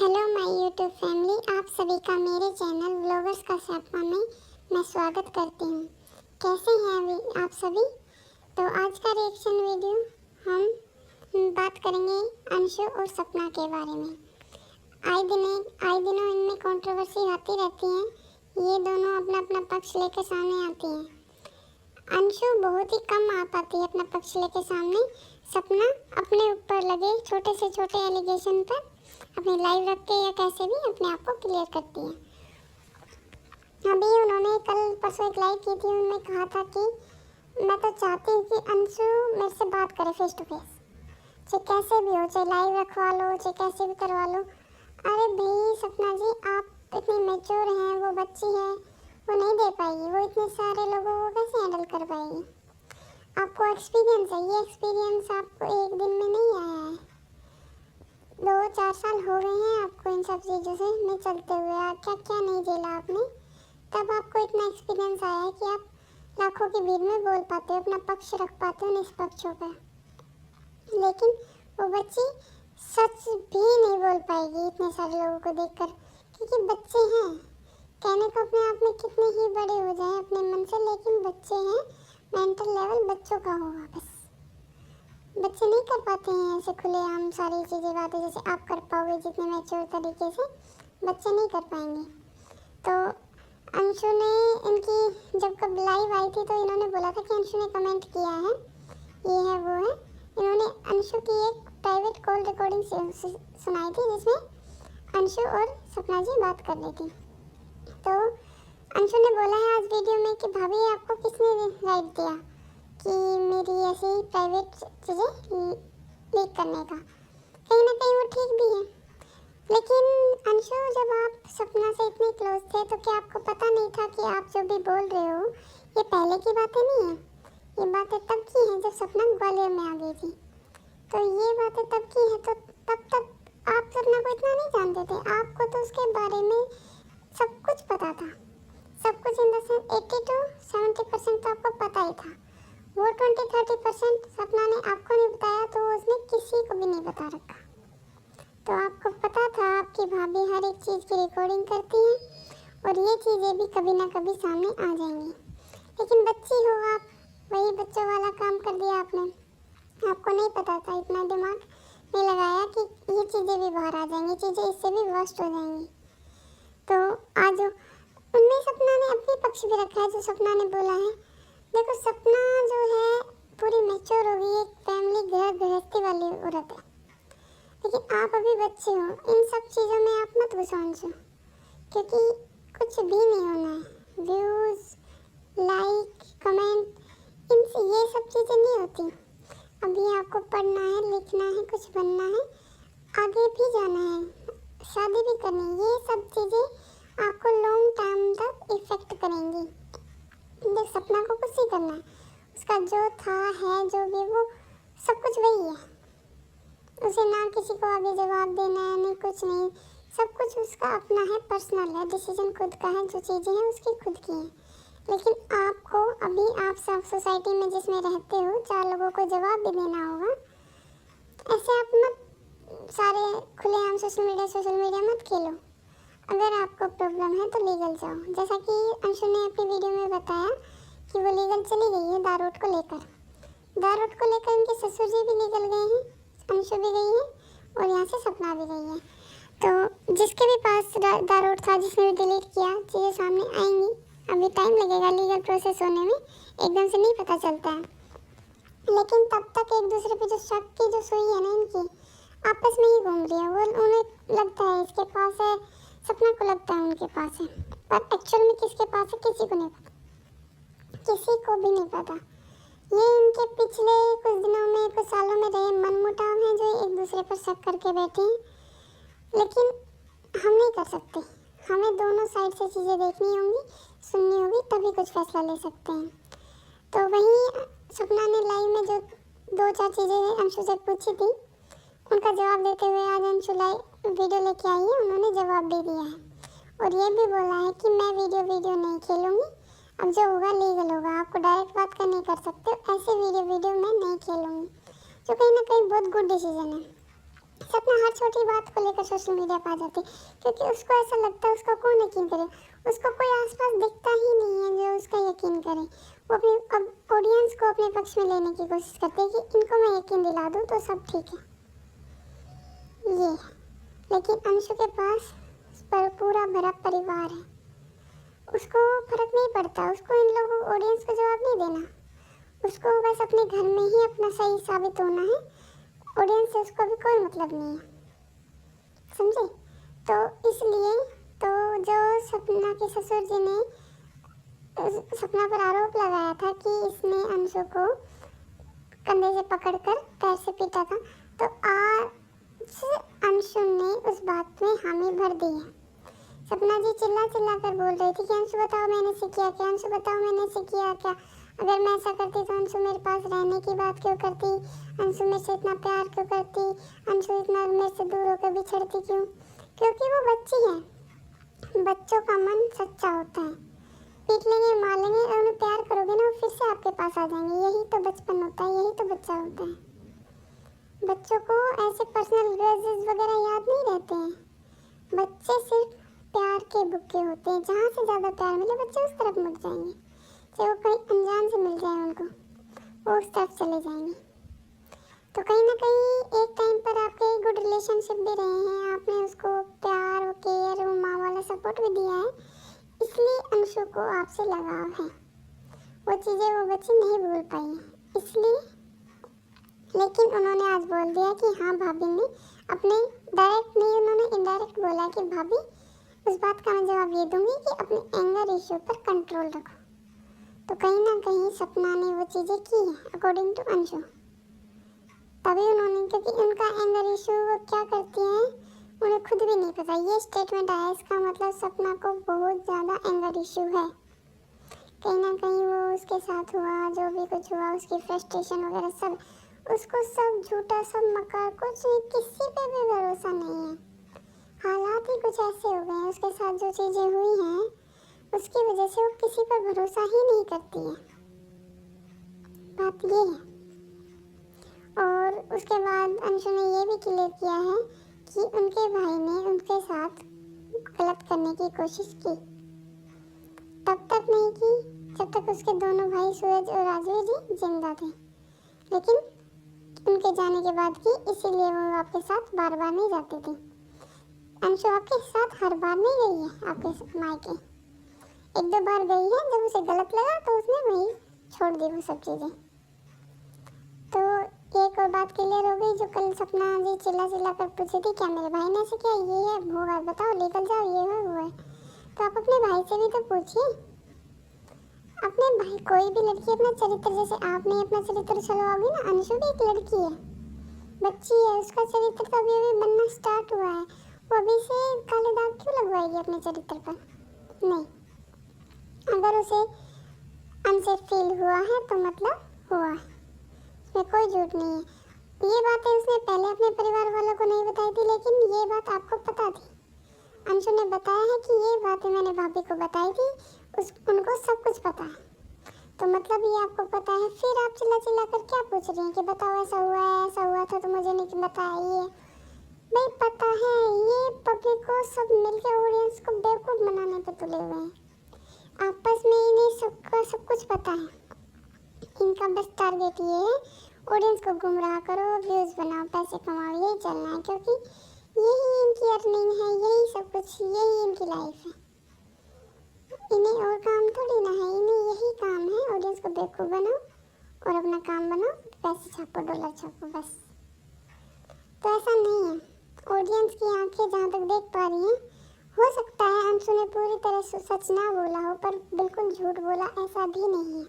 Hello my YouTube family, आप सभी का मेरे चैनल व्लॉगर्स का सपना में मैं स्वागत करती हूँ। कैसे हैं अभी आप सभी? तो आज का रिएक्शन वीडियो हम बात करेंगे अंशु और सपना के बारे में। आए दिनों इनमें कंट्रोवर्सी आती रहती है। ये दोनों अपना अपना पक्ष लेकर सामने आती हैं। अंशु बहुत ही कम आ पाती है अपना पक्ष लेकर सामने। सपना अपने ऊपर लगे छोटे से छोटे एलिगेशन पर अपनी लाइव रख के या कैसे भी अपने आप को क्लियर करती है। अभी उन्होंने कल परसों एक लाइव की थी, उन्होंने कहा था कि मैं तो चाहती हूँ कि अंशु मेरे से बात करे फेस टू फेस, चाहे कैसे भी हो, चाहे लाइव रखवा लो, चाहे कैसे भी करवा लो। अरे भाई सपना जी, आप इतनी मैच्योर हैं, वो बच्ची है, वो नहीं दे पाएगी, वो इतने सारे लोगों को कैसे हैंडल कर पाएगी। आपको एक्सपीरियंस है, ये एक्सपीरियंस आपको एक दिन में नहीं आया है, 2-4 साल हो गए हैं आपको इन सब चीज़ों से में चलते हुए। क्या क्या नहीं झेला आपने, तब आपको इतना एक्सपीरियंस आया है कि आप लाखों की भीड़ में बोल पाते हो, अपना पक्ष रख पाते हो निष्पक्षों पर। लेकिन वो बच्ची सच भी नहीं बोल पाएगी इतने सारे लोगों को देखकर, क्योंकि बच्चे हैं। कहने को अपने आप में कितने ही बड़े हो जाएं अपने मन से, लेकिन बच्चे हैं, मेंटल लेवल बच्चों का होगा। बस बच्चे नहीं कर पाते हैं ऐसे खुलेआम सारी चीज़ें बातें जैसे आप कर पाओगे, जितने मैच्योर तरीके से बच्चे नहीं कर पाएंगे। तो अंशु ने इनकी जब कब लाइव आई थी तो इन्होंने बोला था कि अंशु ने कमेंट किया है, ये है वो है। इन्होंने अंशु की एक प्राइवेट कॉल रिकॉर्डिंग सुनाई थी जिसमें अंशु और सपना जी बात कर रही थी। तो अंशु ने बोला है आज वीडियो में कि भाभी आपको किसने राइट दिया कि मेरी ऐसी प्राइवेट चीज़ें लीक करने का। कहीं ना कहीं वो ठीक भी है, लेकिन अंशु जब आप सपना से इतने क्लोज थे तो क्या आपको पता नहीं था कि आप जो भी बोल रहे हो ये पहले की बातें नहीं है, ये बातें तब की हैं जब सपना ग्वालियर में आ गई थी। तो ये बातें तब की हैं, तो तब तक आप सपना को इतना नहीं जानते थे, आपको तो उसके बारे में सब कुछ पता था। सब कुछ इन द सेंस 80 to 70% तो आपको पता ही था। वो 20-30% सपना ने आपको नहीं बताया, तो उसने किसी को भी नहीं बता रखा। तो आपको पता था आपकी भाभी हर एक चीज़ की रिकॉर्डिंग करती है और ये चीज़ें भी कभी ना कभी सामने आ जाएंगी। लेकिन बच्ची हो आप, वही बच्चों वाला काम कर दिया आपने। आपको नहीं पता था, इतना दिमाग नहीं लगाया कि ये चीज़ें भी बाहर आ जाएंगी, चीज़ें इससे भी वर्स्ट हो जाएंगी। तो आज उनमें सपना ने अपनी पक्ष भी रखा है, जो सपना ने बोला है। देखो सपना जो है पूरी मैच्योर होगी, एक फैमिली गृहस्थी वाली औरत है, लेकिन आप अभी बच्चे हो, इन सब चीज़ों में आप मत घुसो अंशु, क्योंकि कुछ भी नहीं होना है। व्यूज़, लाइक, कमेंट, इनसे ये सब चीज़ें नहीं होती। अभी आपको पढ़ना है, लिखना है, कुछ बनना है, आगे भी जाना है, शादी भी करनी है, ये सब चीज़ें आपको लॉन्ग टर्म तक इफ़ेक्ट करेंगी। देख सपना को कुछ नहीं करना है, उसका जो था है जो भी वो सब कुछ वही है। उसे ना किसी को आगे जवाब देना है, नहीं कुछ नहीं, सब कुछ उसका अपना है, पर्सनल है, डिसीजन खुद का है, जो चीज़ें हैं उसकी खुद की हैं। लेकिन आपको अभी आप सब सोसाइटी में जिसमें रहते हो 4 लोगों को जवाब भी देना होगा। ऐसे आप मत सारे खुलेआम सोशल मीडिया मत खेलो। अगर आपको प्रॉब्लम है तो लीगल जाओ, जैसा कि अंशु ने अपनी वीडियो में बताया कि वो लीगल चली गई है दारोट को लेकर। दारोट को लेकर उनके ससुर जी भी लीगल गए हैं, अंशु भी गई है और यहाँ से सपना भी गई है। तो जिसके भी पास दारोट था, जिसने भी डिलीट किया, चीज़ें सामने आएंगी। अभी टाइम लगेगा लीगल प्रोसेस होने में, एकदम से नहीं पता चलता है। लेकिन तब तक एक दूसरे पे जो शक की जो सुई है ना इनकी, आपस में ही घूम रही है। वो उन्हें लगता है इसके पास है, सपना को लगता है उनके पास है, पर एक्चुअल में किसके पास है किसी को नहीं पता, किसी को भी नहीं पता। ये इनके पिछले कुछ दिनों में, कुछ सालों में रहे मनमुटाव हैं जो एक दूसरे पर शक करके बैठे हैं। लेकिन हम नहीं कर सकते, हमें दोनों साइड से चीज़ें देखनी होंगी, सुननी होगी, तभी कुछ फैसला ले सकते हैं। तो वहीं सपना ने लाइव में जो 2-4 चीज़ें अंशु से पूछी थी, उनका जवाब देते हुए आज अंशु लाइव वीडियो लेके आई है, उन्होंने जवाब दे दिया है और ये भी बोला है कि मैं वीडियो नहीं खेलूँगी, अब जो होगा लीगल होगा, आपको डायरेक्ट बात कर नहीं कर सकते, ऐसे वीडियो मैं नहीं खेलूँगी, जो कहीं ना कहीं बहुत गुड डिसीजन है। सपना हर छोटी बात को लेकर सोशल मीडिया पर आ जाती है, क्योंकि उसको ऐसा लगता है उसका कौन यकीन करे, उसको कोई आसपास दिखता ही नहीं है जो उसका यकीन करे। वो अपने अब ऑडियंस को अपने पक्ष में लेने की कोशिश करते हैं कि इनको मैं यकीन दिला दूँ तो सब ठीक है, ये है। लेकिन अंशु के पास पर पूरा भरा परिवार है, उसको फर्क नहीं पड़ता, उसको इन लोगों ऑडियंस को जवाब नहीं देना, उसको बस अपने घर में ही अपना सही साबित होना है। ऑडियंस से उसको भी कोई मतलब नहीं है, समझे? तो इसलिए तो जो सपना के ससुर जी ने सपना पर आरोप लगाया था कि इसने अंशु को कंधे से पकड़कर पैर से पीटा था, तो आज अंशु ने उस बात में हामी भर दी है। सपना जी चिल्ला चिल्ला कर बोल रही थी कि अंशु बताओ मैंने से किया क्या, अंशु बताओ मैंने से किया क्या, अगर मैं ऐसा करती तो अंशु मेरे पास रहने की बात क्यों करती, अंशु मेरे से इतना प्यार क्यों करती, अंशु इतना मेरे से दूर होकर बिछड़ती क्यों? क्योंकि वो बच्ची है, बच्चों का मन सच्चा होता है, पीट लेंगे मार लेंगे और उन्हें प्यार करोगे ना, वो फिर से आपके पास आ जाएंगे। यही तो बचपन होता है, यही तो बच्चा होता है। बच्चों को ऐसे पर्सनल ग्रजेस वगैरह याद नहीं रहते हैं, बच्चे सिर्फ प्यार के भूखे होते हैं, जहाँ से ज़्यादा प्यार मिले बच्चे उस तरफ मुड़ जाएंगे, चाहे वो कहीं अनजान से मिल जाए उनको, वो उस तरफ चले जाएंगे। तो कहीं ना कहीं एक टाइम पर आपके गुड रिलेशनशिप भी रहे हैं, आपने उसको प्यार और केयर और माँ वाला सपोर्ट भी दिया है, इसलिए अंशु को आपसे लगाव है, वो चीज़ें वो बच्ची नहीं भूल पाई है इसलिए। लेकिन उन्होंने आज बोल दिया कि हाँ भाभी ने अपने डायरेक्ट नहीं, उन्होंने इनडायरेक्ट बोला कि भाभी उस बात का मैं जवाब ये दूंगी कि अपने एंगर इशू पर कंट्रोल रखो। तो कहीं ना कहीं सपना ने वो चीज़ें की है अकॉर्डिंग टू अंशु, तभी उन्होंने, क्योंकि उनका एंगर इशू वो क्या करती हैं उन्हें खुद भी नहीं पता। ये स्टेटमेंट आया, इसका मतलब सपना को बहुत ज़्यादा एंगर इशू है, कहीं ना कहीं वो उसके साथ हुआ जो भी कुछ हुआ, उसकी फ्रस्ट्रेशन वगैरह सब, उसको सब झूठा सब मकार, कुछ किसी पे भी भरोसा नहीं है। हालात ही कुछ ऐसे हो गए हैं, उसके साथ जो चीज़ें हुई हैं उसकी वजह से वो किसी पर भरोसा ही नहीं करती है, बात ये है। और उसके बाद अंशु ने ये भी क्लियर किया है कि उनके भाई ने उनके साथ गलत करने की कोशिश की, तब तक नहीं की जब तक उसके दोनों भाई सूरज और राजवीर जी जिंदा थे, लेकिन उनके जाने के बाद की, इसीलिए वो आपके साथ बार बार नहीं जाती थी। अंशु आपके साथ हर बार नहीं गई है, आपके मायके एक दो बार गई है, जब उसे गलत लगा तो उसने वहीं छोड़ दी वो सब चीज़ें। तो एक और बात क्लियर हो गई, जो कल सपना जी चिल्ला चिल्ला कर पूछी थी क्या मेरे भाई ने ऐसे किया, ये है वो है, बताओ लेकर जाओ, ये है वो है, तो आप अपने भाई से भी तो पूछिए। अपने भाई, कोई भी लड़की अपना चरित्र, जैसे आपने अपना चरित्र चलवाओगी ना, अंशु भी एक लड़की है, बच्ची है, उसका चरित्र तो अभी अभी बनना स्टार्ट हुआ है, वो अभी से काले दाग क्यों लगवाएगी अपने चरित्र पर? नहीं, अगर उसे अनसेफ फील हुआ है तो मतलब हुआ है, इसमें कोई झूठ नहीं है। ये बातें उसने पहले अपने परिवार वालों को नहीं बताई थी, लेकिन ये बात आपको पता थी। अंशु ने बताया है कि ये बातें मैंने भाभी को बताई थी, उनको सब कुछ पता है, तो मतलब ये आपको पता है, फिर आप चिल्ला चिल्ला कर क्या पूछ रही हैं कि बताओ ऐसा हुआ है, ऐसा हुआ था तो मुझे नहीं बताया। ये भाई पता है, ये पब्लिक को सब मिलकर ऑडियंस को बेवकूफ़ बनाने पे तुले हुए हैं, आपस में इन्हें सबका सब कुछ पता है, इनका बस टारगेट ये है ऑडियंस को गुमराह करो, व्यूज़ बनाओ, पैसे कमाओ, यही चलना है, क्योंकि यही इनकी अर्निंग है, यही सब कुछ, यही इनकी लाइफ है, इन्हें और काम थोड़ी ना है, इन्हें यही काम है ऑडियंस को बेवकूफ़ बनाओ और अपना काम बनाओ, पैसे छापो, डॉलर छापो, बस। तो ऐसा नहीं है, ऑडियंस की आंखें जहाँ तक देख पा रही हैं, हो सकता है अंशु ने पूरी तरह से सच ना बोला हो, पर बिल्कुल झूठ बोला ऐसा भी नहीं है,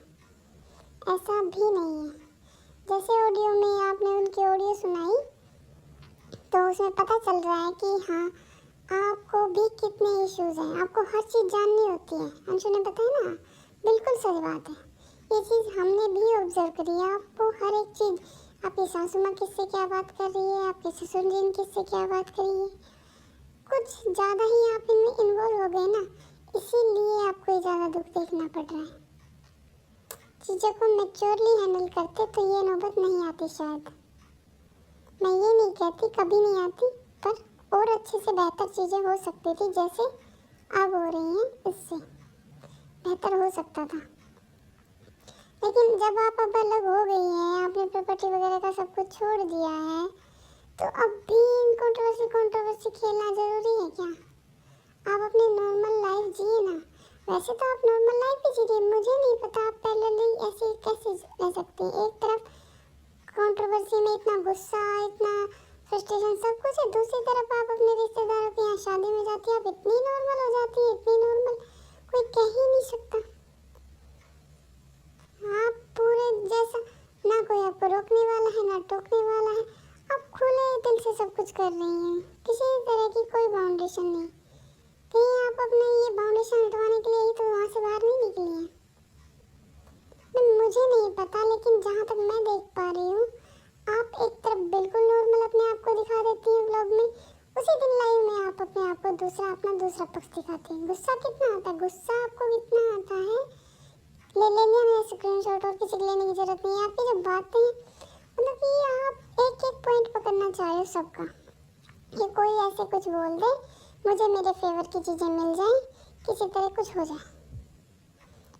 ऐसा भी नहीं है। जैसे ऑडियो में आपने उनकी ऑडियो सुनाई, तो उसमें पता चल रहा है कि हाँ आपको भी कितने इश्यूज हैं, आपको हर चीज़ जाननी होती है, अंशु ने बताया ना, बिल्कुल सही बात है, ये चीज़ हमने भी ऑब्जर्व करी है, आपको हर एक चीज़, आपकी सासू माँ किससे क्या बात कर रही है, आपके ससुर जी ने किससे क्या बात करी है, कुछ ज़्यादा ही आप इनमें इन्वॉल्व हो गए ना, इसीलिए आपको ज़्यादा दुख देखना पड़ रहा है। चीज़ों को मैच्योरली हैंडल करते तो ये नौबत नहीं आती शायद, मैं ये नहीं कहती कभी नहीं आती, पर और अच्छे से बेहतर चीज़ें हो सकती थी, जैसे अब हो रही हैं, इससे बेहतर हो सकता था। लेकिन जब आप अब अलग हो गई हैं, आपने प्रॉपर्टी वगैरह का सब कुछ छोड़ दिया है, तो अब भी कंट्रोवर्सी खेलना ज़रूरी है क्या? आप अपनी नॉर्मल लाइफ जिए ना। वैसे तो आप नॉर्मल लाइफ ही जी रही, मुझे नहीं पता आप पहले ऐसे कैसे रह सकती हैं। एक तरफ कंट्रोवर्सी में इतना गुस्सा, इतना फ्रस्ट्रेशन, सब कुछ है, दूसरी तरफ आप अपने रिश्तेदारों के यहाँ शादी में जाती हैं, आप इतनी नॉर्मल हो जाती है, इतनी नॉर्मल, कोई कह ही नहीं सकता। आप पूरे जैसा, ना कोई आपको रोकने वाला है ना टोकने वाला है, आप खुले दिल से सब कुछ कर रही हैं, किसी तरह की कोई बाउंडेशन नहीं। कहीं आप अपने ये बाउंडेशन हटवाने के लिए ही तो वहाँ से बाहर नहीं निकली हैं। मुझे नहीं पता, लेकिन जहाँ तक मैं देख पा रही हूँ, आप एक तरफ बिल्कुल नॉर्मल अपने आप को दिखा देती हैं व्लॉग में, उसी दिन लाइव में आप अपने आप को अपना दूसरा पक्ष दिखाते हैं। गुस्सा कितना आता है, गुस्सा आपको कितना आता है, ले लिया मैंने स्क्रीनशॉट, और किसी को लेने की जरूरत नहीं है। आपकी जो बातें हैं, मतलब कि आप एक एक पॉइंट पकड़ना चाह रहे हो सबका, कि कोई ऐसे कुछ बोल दे, मुझे मेरे फेवर की चीज़ें मिल जाएं, किसी तरह कुछ हो जाए,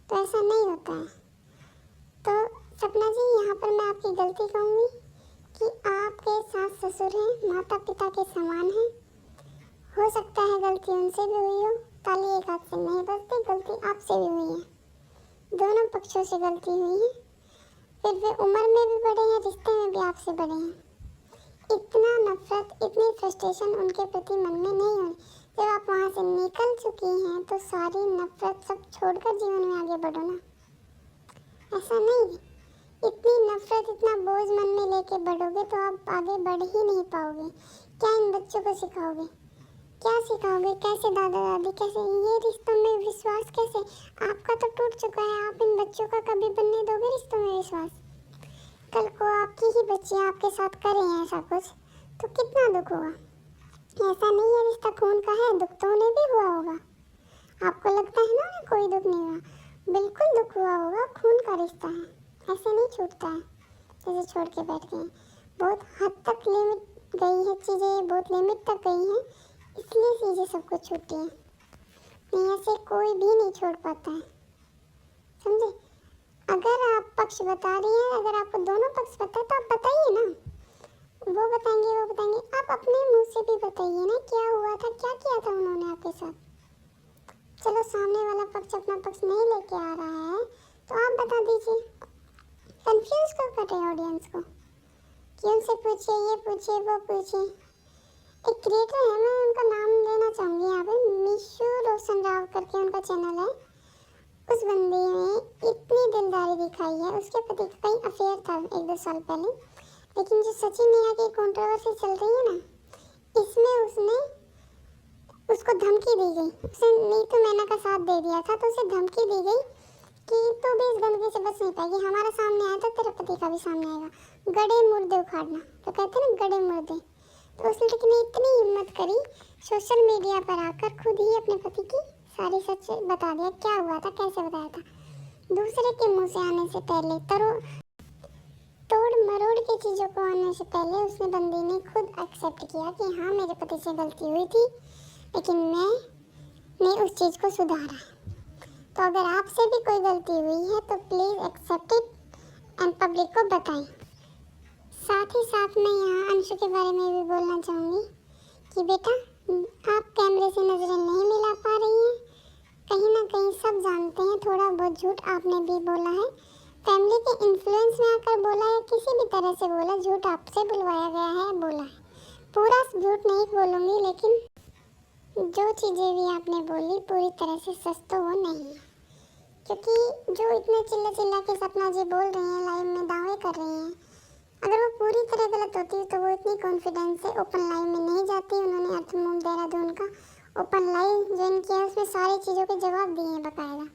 तो ऐसा नहीं होता है। तो सपना जी, यहाँ पर मैं आपकी गलती कहूँगी कि आपके सास ससुर हैं, माता पिता के समान हैं। हो सकता है गलती उनसे भी हुई हो, ताली एक हाथ से नहीं बजती, गलती आपसे भी हुई है, दोनों पक्षों से गलती हुई है। फिर वे उम्र में भी बड़े हैं, रिश्ते में भी आपसे बड़े हैं। इतना नफरत, इतनी फ्रस्ट्रेशन उनके प्रति मन में नहीं होनी। जब आप वहाँ से निकल चुकी हैं, तो सारी नफरत सब छोड़कर जीवन में आगे बढ़ो ना। ऐसा नहीं, इतनी नफरत, इतना बोझ मन में लेके बढ़ोगे तो आप आगे बढ़ ही नहीं पाओगे। क्या इन बच्चों को सिखाओगे, क्या सिखाओगे, कैसे दादा दादी, कैसे ये रिश्तों में विश्वास, कैसे? आपका तो टूट चुका है, आप इन बच्चों का कभी बनने दोगे रिश्तों में विश्वास? कल को आपकी ही बच्चियाँ आपके साथ करें ऐसा कुछ, तो कितना दुख होगा। ऐसा नहीं है रिश्ता खून का है, दुख तो उन्हें भी हुआ होगा। आपको लगता है ना उन्हें कोई दुख नहीं हुआ, बिल्कुल दुख हुआ होगा, खून का रिश्ता है, ऐसे नहीं छूटता है जैसे छोड़ के बैठ गए। बहुत हद तक लिमिट गई है चीज़ें, बहुत लिमिट तक गई हैं, इसलिए चीज़ें सब कुछ छूटी हैं। नहीं, ऐसे कोई भी नहीं छोड़ पाता है, समझे? अगर आप पक्ष बता रही हैं, अगर आपको दोनों पक्ष पता है, तो आप बताइए ना। वो बताएंगे, आप अपने मुंह से भी बताइए ना, क्या हुआ था, क्या किया था उन्होंने आपके साथ। चलो सामने वाला पक्ष अपना पक्ष नहीं लेके आ रहा है, तो आप बता दीजिए। कंफ्यूज क्यों कर रहे हैं ऑडियंस को कि उनसे पूछिए, ये पूछिए, वो पूछिए। एक क्रिएटर है, मैं उनका नाम लेना चाहूँगी यहाँ पे, मिशु रोशन राव करके उनका चैनल है। उस बंदे ने इतनी दिलदारी दिखाई है, उसके पति का कहीं अफेयर था 1-2 साल पहले, लेकिन जो सचिन नेहा की कंट्रोवर्सी चल रही है ना, इसमें उसने उसको धमकी दी गई। उसने नीतू मैना का साथ दे दिया था, तो उसे धमकी दी गई कि तू भी इस गंदगी से बच नहीं पाएगी, हमारा सामने आया तो तेरे पति का भी सामने आएगा, गड़े मुर्दे उखाड़ना, तो कहते हैं ना गड़े मुर्दे। तो उस लड़की ने इतनी हिम्मत करी, सोशल मीडिया पर आकर खुद ही अपने पति की सारी सच बता दिया, क्या हुआ था, कैसे बताया था। दूसरे के मुंह से आने से पहले, तोड़ मरोड़ के चीज़ों को आने से पहले उसने बंदी ने खुद एक्सेप्ट किया कि हाँ मेरे पति से गलती हुई थी, लेकिन मैंने उस चीज़ को सुधारा। तो अगर आपसे भी कोई गलती हुई है तो please accept it and public को बताएं। साथ ही साथ मैं यहाँ अंशु के बारे में भी बोलना चाहूँगी कि बेटा, आप कैमरे से नज़रें नहीं मिला पा रही हैं, कहीं ना कहीं सब जानते हैं, थोड़ा बहुत झूठ आपने भी बोला है, फैमिली के इन्फ्लुएंस में आकर बोला है, किसी भी तरह से बोला, झूठ आपसे बुलवाया गया है, बोला है। पूरा झूठ नहीं बोलूँगी, लेकिन जो चीज़ें भी आपने बोली पूरी तरह से सच तो वो नहीं है, क्योंकि जो इतने चिल्ला के सपना जी बोल रहे हैं, लाइव में दावे कर रहे हैं, अगर वो पूरी तरह गलत होती तो वो इतनी कॉन्फिडेंस से ओपन लाइव में नहीं जाती। उन्होंने अर्थमूल देहरादून का ओपन लाइव ज्वाइन किया, उसमें सारी चीज़ों के जवाब दिए हैं, बाकायदा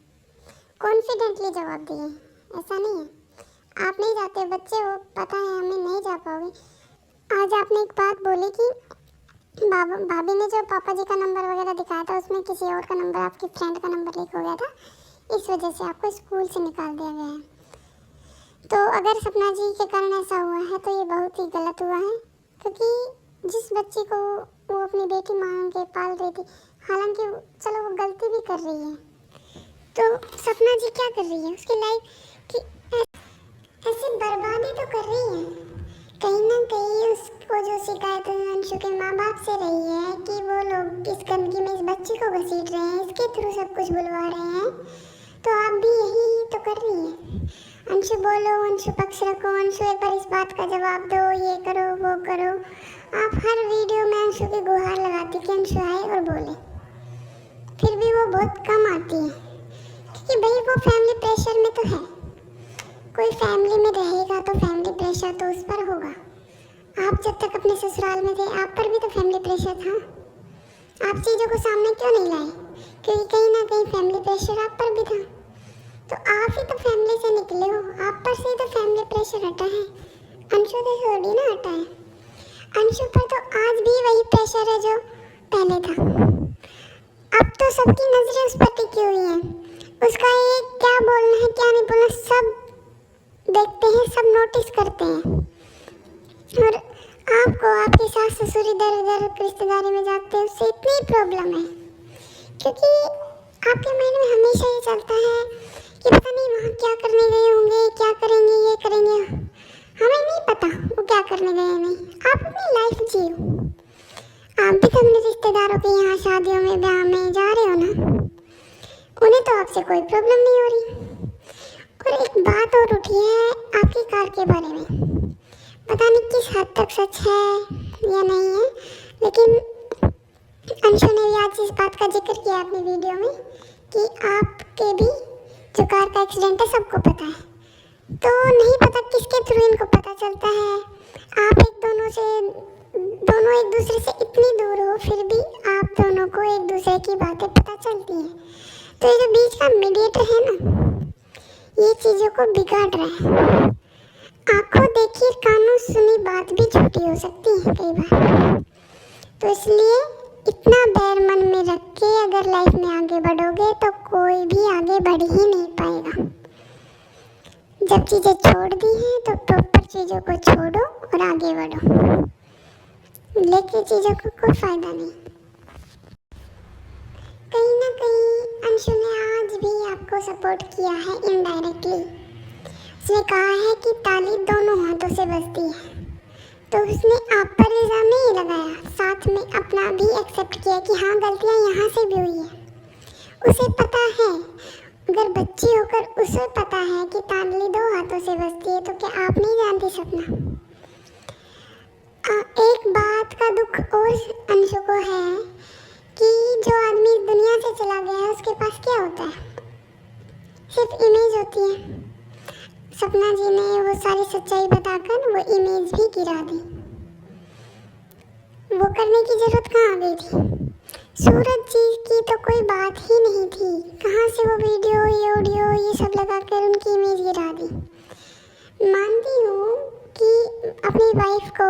कॉन्फिडेंटली जवाब दिए हैं, ऐसा नहीं है आप नहीं जाते, बच्चे हो, पता है हमें नहीं जा पाओगे। आज आपने एक बात बोली कि भाभी ने जो पापा जी का नंबर वगैरह दिखाया था, उसमें किसी और का नंबर, आपकी फ्रेंड का नंबर लीक हो गया था, इस वजह से आपको स्कूल से निकाल दिया गया है। तो अगर सपना जी के कारण ऐसा हुआ है तो ये बहुत ही गलत हुआ है, क्योंकि जिस बच्ची को वो अपनी बेटी मान के पाल रही थी, हालांकि चलो वो गलती भी कर रही है, तो सपना जी क्या कर रही है, उसकी लाइफ की ऐसी बर्बादी तो कर रही है। कहीं ना कहीं उसको जो शिकायत अंशु के माँ बाप से रही है कि वो लोग इस गंदगी में इस बच्ची को घसीट रहे हैं, इसके थ्रू सब कुछ बुलवा रहे हैं, तो आप भी यही तो कर रही है। अंशु बोलो, अंशु पक्ष रखो, अंशु एक बार इस बात का जवाब दो, ये करो वो करो। आप हर वीडियो में अंशु की गुहार लगाती कि अंशु आए और बोले, फिर भी वो बहुत कम आती है, क्योंकि भाई वो फैमिली प्रेशर में तो है। कोई फैमिली में रहेगा तो फैमिली प्रेशर तो उस पर होगा। आप जब तक अपने ससुराल में थे, आप पर भी तो फैमिली प्रेशर था। आप चीज़ों को सामने क्यों नहीं लाए? क्योंकि कहीं ना कहीं फैमिली प्रेशर आप पर भी था। तो आप ही तो फैमिली से निकले हो, आप पर से ही तो फैमिली प्रेशर हटा है, अंशु से थोड़ी ना हटा है। अंशु पर तो आज भी वही प्रेशर है जो पहले था। अब तो सबकी नजरें उस पर टिकी हुई हैं। उसका ये क्या बोलना है क्या नहीं बोलना सब देखते हैं, सब नोटिस करते हैं। और आपको आपके सास ससुर इधर उधर रिश्तेदारी में जाते हैं, उससे इतनी प्रॉब्लम है, क्योंकि आपके माइंड में हमेशा ये चलता है कि पता नहीं वहाँ क्या करने गए होंगे, क्या करेंगे, ये करेंगे। हमें नहीं पता वो क्या करने गए नहीं। आप अपनी लाइफ जियो। आप भी तो अपने रिश्तेदारों के यहाँ शादियों में ब्याह में जा रहे हो ना, उन्हें तो आपसे कोई प्रॉब्लम नहीं हो रही। और एक बात और उठी है आपकी कार के बारे में, पता नहीं किस हद तक सच है या नहीं है, लेकिन अंशु ने भी आज इस बात का जिक्र किया अपनी वीडियो में कि आपके भी जो कार का एक्सीडेंट है सबको पता है। तो नहीं पता किसके थ्रू इनको पता चलता है। आप दोनों एक दूसरे से इतनी दूर हो, फिर भी आप दोनों को एक दूसरे की बातें पता चलती हैं। तो ये जो बीच का मीडिएटर है ना, ये चीज़ों को बिगाड़ रहा है। आंखों देखी कानों सुनी बात भी झूठी हो सकती है कई बार। तो इसलिए इतना बैर मन में रख के अगर लाइफ में आगे बढ़ोगे तो कोई भी आगे बढ़ ही नहीं पाएगा। जब चीज़ें छोड़ दी हैं तो प्रॉपर चीज़ों को छोड़ो और आगे बढ़ो, लेके चीज़ों को कोई फायदा नहीं। कहीं ना कहीं अंशु ने आज भी आपको सपोर्ट किया है इनडायरेक्टली। उसने कहा है कि ताली दोनों हाथों से बजती है, तो उसने आप पर इल्ज़ाम नहीं लगाया, साथ में अपना भी एक्सेप्ट किया कि हाँ गलतियाँ यहाँ से भी हुई है। उसे पता है, अगर बच्ची होकर उसे पता है कि ताली दो हाथों से बजती है, तो क्या आप नहीं जानती सपना? एक बात का दुख और अंशु को है कि जो आदमी इस दुनिया से चला गया है उसके पास क्या होता है? सिर्फ इमेज होती है। सपना जी ने वो सारी सच्चाई बताकर वो इमेज भी गिरा दी। वो करने की जरूरत कहाँ आ गई थी? सूरज जी की तो कोई बात ही नहीं थी, कहाँ से वो वीडियो ये ऑडियो ये सब लगाकर उनकी इमेज गिरा दी। मानती हूँ कि अपनी वाइफ को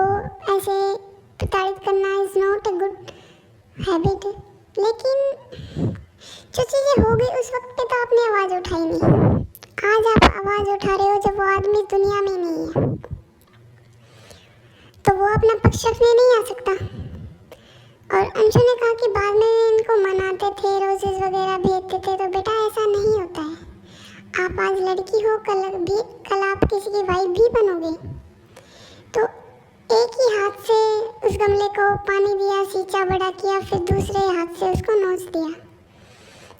ऐसे प्रताड़ित करना is not a good habit, लेकिन जो चीज़ें हो गई उस वक्त पे तो आपने आवाज़ उठाई नहीं। आज आप आवाज़ उठा रहे हो जब वो आदमी दुनिया में नहीं है, तो वो अपना पक्ष रखने नहीं आ सकता। और अंशु ने कहा कि बाद में इनको मनाते थे, रोजेस वगैरह भेजते थे, तो बेटा ऐसा नहीं होता है। आप आज लड़की हो, कल आप किसी की वाइफ भी बनोगे। तो एक ही हाथ से उस गमले को पानी दिया, सींचा, बड़ा किया, फिर दूसरे हाथ से उसको नोच दिया।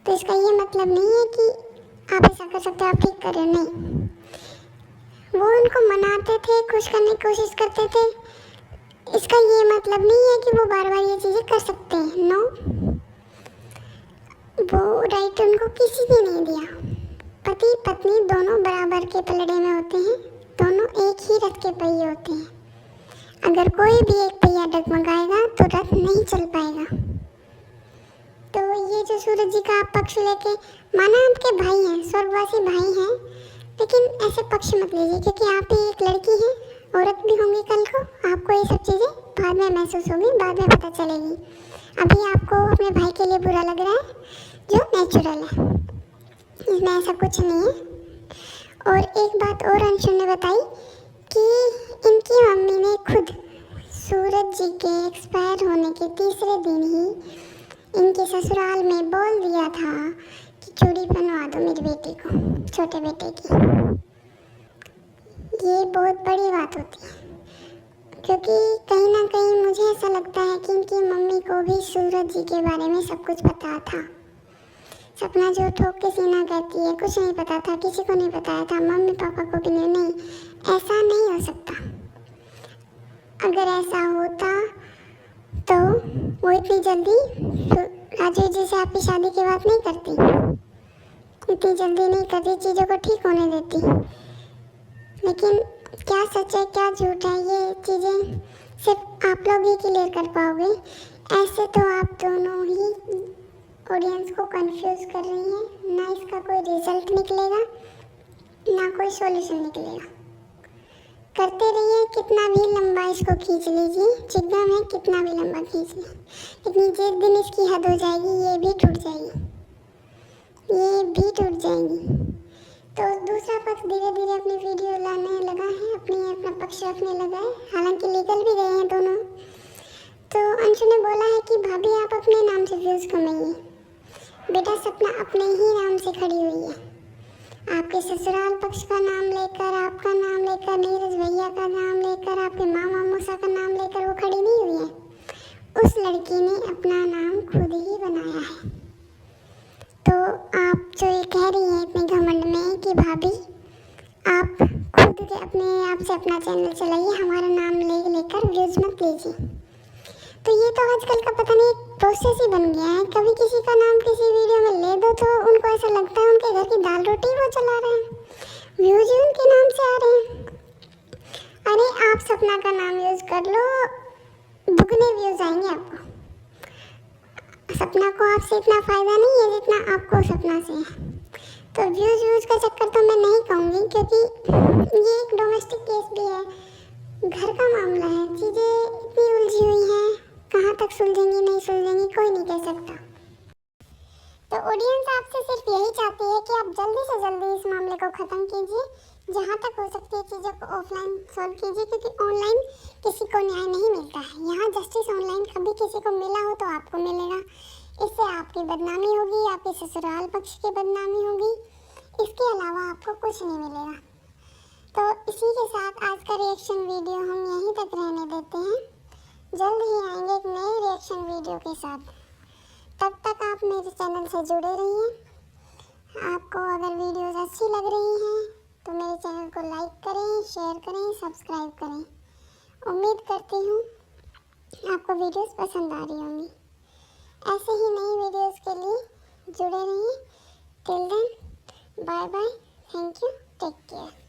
तो इसका ये मतलब नहीं है कि आप ऐसा कर सकते हो, आप ठीक कर रहे हो, नहीं। वो उनको मनाते थे, खुश करने की कोशिश करते थे, इसका ये मतलब नहीं है कि वो बार बार ये चीज़ें कर सकते हैं। नो, वो राइट उनको किसी ने नहीं दिया। पति पत्नी दोनों बराबर के पलड़े में होते हैं, दोनों एक ही रथ के पहिए होते हैं। अगर कोई भी एक पहिया डगमगाएगा तो रथ नहीं चल पाएगा। तो ये जो सूरज जी का आप पक्ष लेके, माना आपके भाई हैं, स्वर्गवासी भाई हैं, लेकिन ऐसे पक्ष मत लीजिए, क्योंकि आप ही एक लड़की हैं, औरत भी होंगी कल को, आपको ये सब चीज़ें बाद में महसूस होगी, बाद में पता चलेगी। अभी आपको अपने भाई के लिए बुरा लग रहा है, जो नेचुरल है, इसमें ऐसा कुछ नहीं है। और एक बात और अंशु ने बताई कि इनकी मम्मी ने खुद सूरज जी के एक्सपायर होने के तीसरे दिन ही इनके ससुराल में बोल दिया था कि चूड़ी बनवा दो मेरी बेटी को, छोटे बेटे की। ये बहुत बड़ी बात होती है, क्योंकि कहीं ना कहीं मुझे ऐसा लगता है कि इनकी मम्मी को भी सूरज जी के बारे में सब कुछ पता था। सपना जो ठोक के सीना कहती है, कुछ नहीं पता था, किसी को नहीं बताया था, मम्मी पापा को भी नहीं। ऐसा नहीं हो सकता। अगर ऐसा होता तो वो इतनी जल्दी राजू जी से आपकी शादी की बात नहीं करती, इतनी जल्दी नहीं करती, चीज़ों को ठीक होने देती। लेकिन क्या सच है क्या झूठ है, ये चीज़ें सिर्फ आप लोग ही क्लियर कर पाओगे। ऐसे तो आप दोनों ही ऑडियंस को कंफ्यूज कर रही हैं। ना इसका कोई रिजल्ट निकलेगा, ना कोई सॉल्यूशन निकलेगा। करते रहिए, कितना भी लंबा इसको खींच लीजिए, चिकन है कितना भी लंबा खींच लीजिए, लेकिन जिस दिन इसकी हद हो जाएगी ये भी टूट जाएगी, ये भी टूट जाएगी। तो दूसरा पक्ष धीरे धीरे अपनी वीडियो लाने लगा है, अपना पक्ष रखने लगा है। हालांकि लीगल भी गए हैं दोनों। तो अंशु ने बोला है कि भाभी आप अपने नाम से व्यूज़ कमाइए, बेटा सपना अपने ही नाम से खड़ी हुई है। आपके ससुराल पक्ष का नाम लेकर, आपका नाम लेकर, नीरज भैया का नाम लेकर, आपके मामा मौसा का नाम लेकर वो खड़ी नहीं हुई है। उस लड़की ने अपना नाम खुद ही बनाया है। तो आप जो ये कह रही हैं इतने घमंड में कि भाभी आप खुद के अपने आप से अपना चैनल चलाइए, हमारा नाम लेकर व्यूज़ मत लीजिए, तो ये तो आजकल का पता नहीं एक प्रोसेस ही बन गया है। कभी किसी का नाम किसी वीडियो में ले दो तो उनको ऐसा लगता है उनके घर की दाल रोटी वो चला रहे हैं, व्यूज ही उनके नाम से आ रहे हैं। अरे आप सपना का नाम यूज़ कर लो, दुगने व्यूज आएंगे आपको। सपना को आपसे इतना फ़ायदा नहीं है जितना आपको सपना से है। तो व्यूज का चक्कर तो मैं नहीं कहूँगी, क्योंकि ये एक डोमेस्टिक केस भी है, घर का मामला है, चीज़ें इतनी उलझी हुई हैं, कहाँ तक सुलझेंगी नहीं सुलझेंगी कोई नहीं कह सकता। तो ऑडियंस आपसे सिर्फ यही चाहती है कि आप जल्दी से जल्दी इस मामले को ख़त्म कीजिए, जहाँ तक हो सकती है चीज़ों को ऑफलाइन सॉल्व कीजिए, क्योंकि ऑनलाइन किसी को न्याय नहीं मिलता है। यहाँ जस्टिस ऑनलाइन कभी किसी को मिला हो तो आपको मिलेगा, इससे आपकी बदनामी होगी, आपके ससुराल पक्ष की बदनामी होगी, इसके अलावा आपको कुछ नहीं मिलेगा। तो इसी के साथ आज का रिएक्शन वीडियो हम यहीं तक रहने देते हैं। जल्द ही आएंगे एक नए रिएक्शन वीडियो के साथ। तब तक आप मेरे चैनल से जुड़े रहिए। आपको अगर वीडियोस अच्छी लग रही हैं तो मेरे चैनल को लाइक करें, शेयर करें, सब्सक्राइब करें। उम्मीद करती हूँ आपको वीडियोस पसंद आ रही होंगी। ऐसे ही नई वीडियोस के लिए जुड़े रहिए। Till then bye bye, thank you, take care.